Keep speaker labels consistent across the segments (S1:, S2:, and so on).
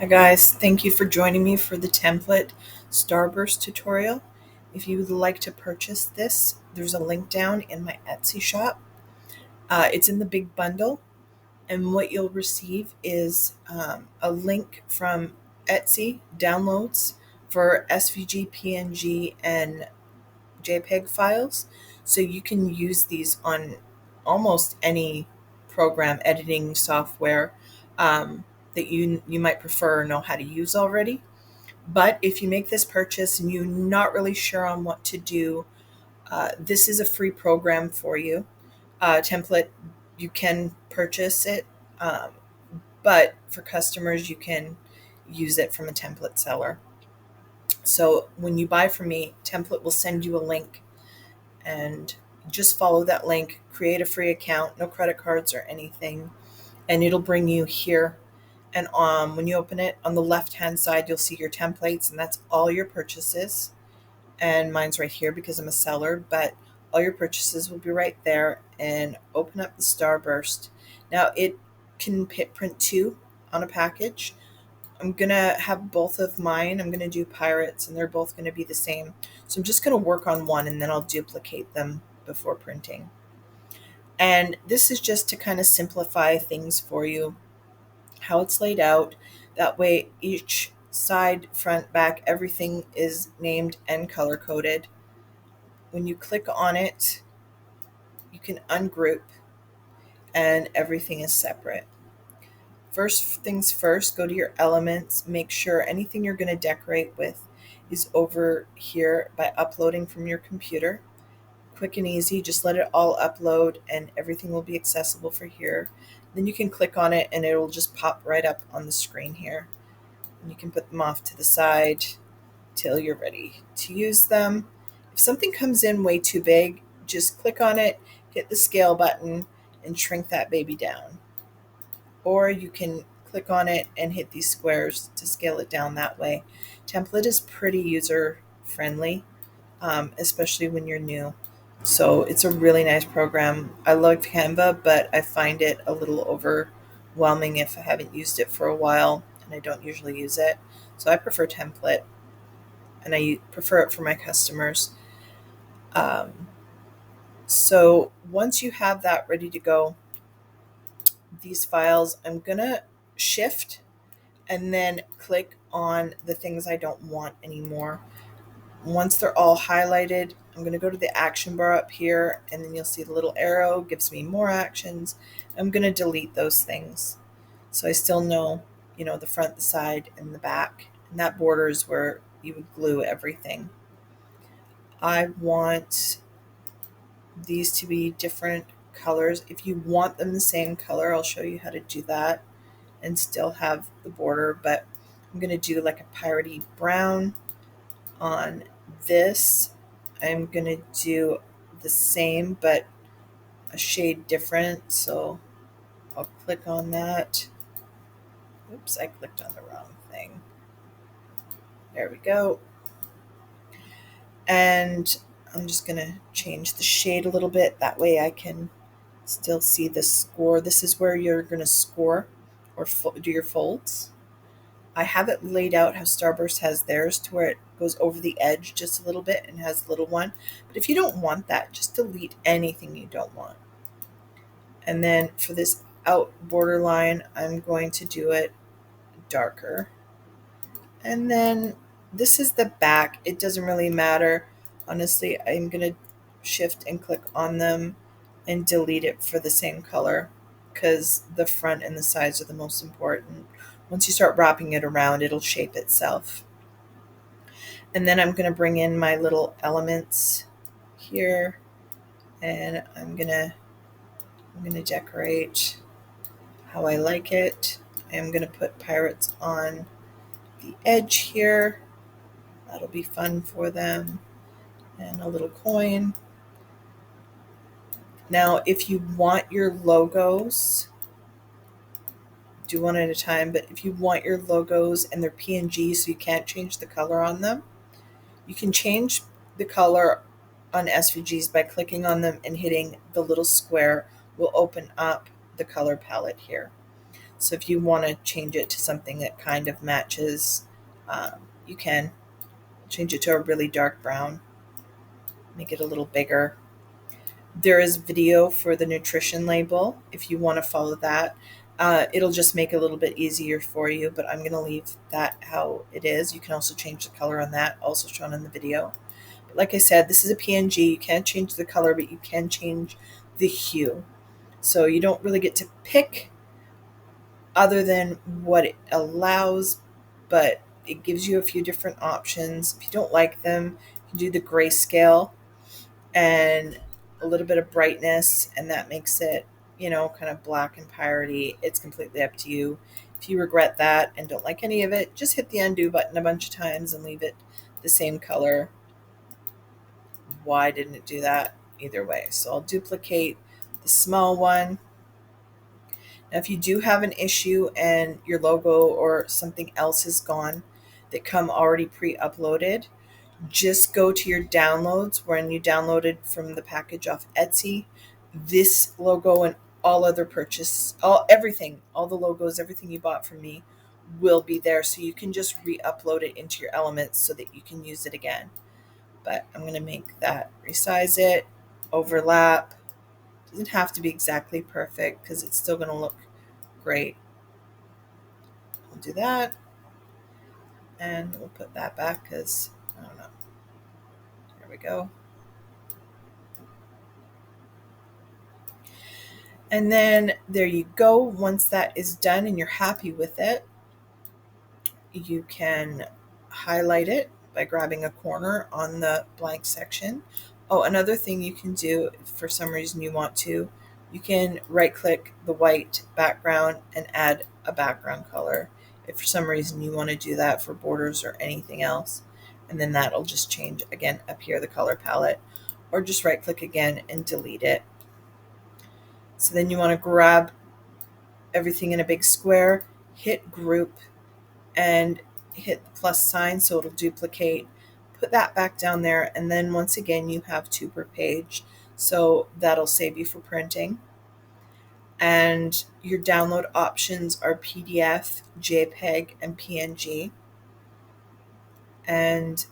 S1: Hi guys, thank you for joining me for the Templett Starburst tutorial. If you would like to purchase this, there's a link down in my Etsy shop. It's in the big bundle, and what you'll receive is a link from Etsy downloads for SVG, PNG, and JPEG files. So you can use these on almost any program editing software that you might prefer or know how to use already. But if you make this purchase and you're not really sure on what to do, this is a free program for you. Template, you can purchase it, um, but for customers, you can use it from a template seller. So when you buy from me, Template will send you a link and just follow that link, create a free account, no credit cards or anything, and it'll bring you here. And when you open it, on the left hand side, you'll see your templates, and that's all your purchases. And mine's right here because I'm a seller, but all your purchases will be right there. And open up the Starburst. Now, it can print two on a package. I'm gonna have both of mine. I'm gonna do pirates, and they're both gonna be the same. So I'm just gonna work on one, and then I'll duplicate them before printing. And this is just to kind of simplify things for you, how it's laid out. That way, each side, front, back, everything is named and color coded. When you click on it, you can ungroup, and everything is separate. First things first, go to your elements. Make sure anything you're going to decorate with is over here by uploading from your computer. Quick and easy, just let it all upload and everything will be accessible for here. Then you can click on it and it will just pop right up on the screen here. And you can put them off to the side till you're ready to use them. If something comes in way too big, just click on it, hit the scale button, and shrink that baby down. Or you can click on it and hit these squares to scale it down that way. Template is pretty user friendly, especially when you're new. So it's a really nice program. I love Canva, but I find it a little overwhelming if I haven't used it for a while, and I don't usually use it. So I prefer Template, and I prefer it for my customers. Um, so once you have that ready to go, these files, I'm gonna shift and then click on the things I don't want anymore. Once they're all highlighted, I'm going to go to the action bar up here, and then you'll see the little arrow gives me more actions. I'm going to delete those things. So I still know, the front, the side, and the back. And that border is where you would glue everything. I want these to be different colors. If you want them the same color, I'll show you how to do that and still have the border, but I'm going to do like a piratey brown on this. I'm going to do the same but a shade different, so I'll click on that. Oops, I clicked on the wrong thing. There we go. And I'm just going to change the shade a little bit, that way I can still see the score. This is where you're going to score or do your folds. I have it laid out how Starburst has theirs to where it goes over the edge just a little bit and has a little one. But if you don't want that, just delete anything you don't want. And then for this out borderline, I'm going to do it darker. And then this is the back. It doesn't really matter. Honestly, I'm going to shift and click on them and delete it for the same color because the front and the sides are the most important. Once you start wrapping it around, it'll shape itself. And then I'm going to bring in my little elements here, and I'm going to decorate how I like it. I'm going to put pirates on the edge here. That'll be fun for them. And a little coin. Now, if you want your logos, do one at a time, but if you want your logos and they're PNG so you can't change the color on them, you can change the color on SVGs by clicking on them and hitting the little square will open up the color palette here. So if you want to change it to something that kind of matches, you can change it to a really dark brown, make it a little bigger. There is video for the nutrition label if you want to follow that. It'll just make it a little bit easier for you, but I'm going to leave that how it is. You can also change the color on that, also shown in the video. But like I said, this is a PNG. You can't change the color, but you can change the hue. So you don't really get to pick other than what it allows, but it gives you a few different options. If you don't like them, you can do the grayscale and a little bit of brightness, and that makes it, kind of black and piratey. It's completely up to you. If you regret that and don't like any of it, just hit the undo button a bunch of times and leave it the same color. Why didn't it do that? Either way. So I'll duplicate the small one. Now, if you do have an issue and your logo or something else is gone that come already pre-uploaded, just go to your downloads when you downloaded from the package off Etsy. This logo and all other purchase, everything, all the logos, everything you bought from me will be there. So you can just re-upload it into your elements so that you can use it again. But I'm going to make that, resize it, overlap. Doesn't have to be exactly perfect because it's still going to look great. We'll do that. And we'll put that back because, I don't know. There we go. And then there you go. Once that is done and you're happy with it, you can highlight it by grabbing a corner on the blank section. Oh, another thing you can do, if for some reason you want to, you can right click the white background and add a background color if for some reason you want to do that for borders or anything else. And then that'll just change again up here, the color palette, or just right click again and delete it. So then you want to grab everything in a big square, hit group, and hit the plus sign so it'll duplicate. Put that back down there, and then once again you have 2 per page, so that'll save you for printing. And your download options are PDF, JPEG, and PNG. And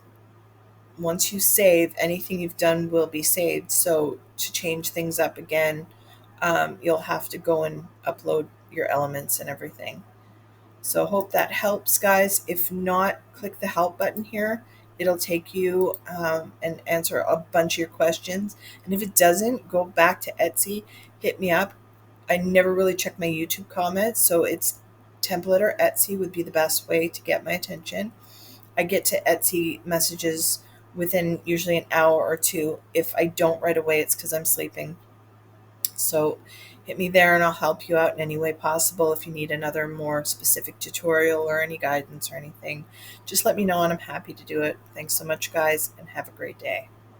S1: once you save, anything you've done will be saved. So to change things up again, you'll have to go and upload your elements and everything. So hope that helps, guys. If not, click the help button here. It'll take you and answer a bunch of your questions. And if it doesn't, go back to Etsy, hit me up. I never really check my YouTube comments, so it's Templett or Etsy would be the best way to get my attention. I get to Etsy messages within usually an hour or two. If I don't right away, it's because I'm sleeping. So hit me there and I'll help you out in any way possible. If you need another more specific tutorial or any guidance or anything, just let me know and I'm happy to do it. Thanks so much, guys, and have a great day.